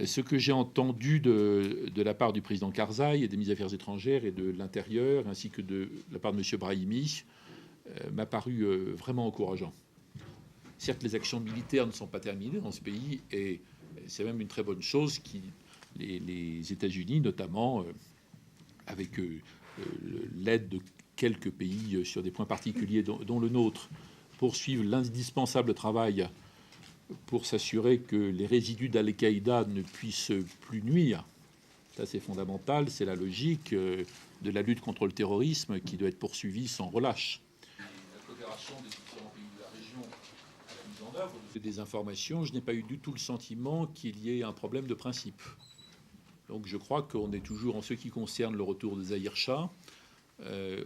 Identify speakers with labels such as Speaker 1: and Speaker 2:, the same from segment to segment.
Speaker 1: Ce que j'ai entendu de la part du président Karzai et des ministres des Affaires étrangères et de l'Intérieur, ainsi que de la part de M. Brahimi, m'a paru vraiment encourageant. Certes, les actions militaires ne sont pas terminées dans ce pays, et c'est même une très bonne chose que les États-Unis, notamment, avec l'aide de quelques pays sur des points particuliers, dont le nôtre, poursuivent l'indispensable travail pour s'assurer que les résidus d'Al-Qaïda ne puissent plus nuire. Ça, c'est fondamental. C'est la logique de la lutte contre le terrorisme qui doit être poursuivie sans relâche. La coopération des différents pays de la région à la mise en œuvre des informations, je n'ai pas eu du tout le sentiment qu'il y ait un problème de principe. Donc je crois qu'on est toujours, en ce qui concerne le retour de Zahir Shah,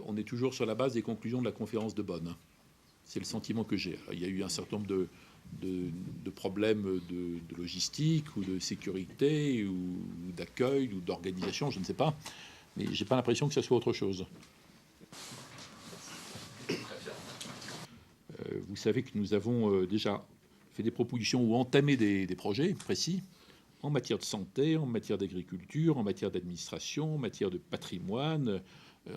Speaker 1: on est toujours sur la base des conclusions de la conférence de Bonn. C'est le sentiment que j'ai. Il y a eu un certain nombre de problèmes de logistique ou de sécurité ou d'accueil ou d'organisation, je ne sais pas, mais j'ai pas l'impression que ça soit autre chose. Vous savez que nous avons déjà fait des propositions ou entamé des projets précis en matière de santé, en matière d'agriculture, en matière d'administration, en matière de patrimoine,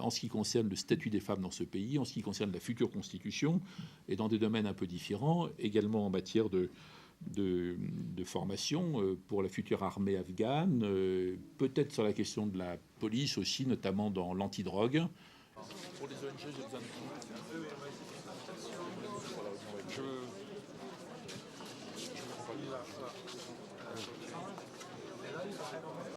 Speaker 1: en ce qui concerne le statut des femmes dans ce pays, en ce qui concerne la future constitution, et dans des domaines un peu différents, également en matière de formation pour la future armée afghane, peut-être sur la question de la police aussi, notamment dans l'antidrogue. Pour les ONG, j'ai besoin de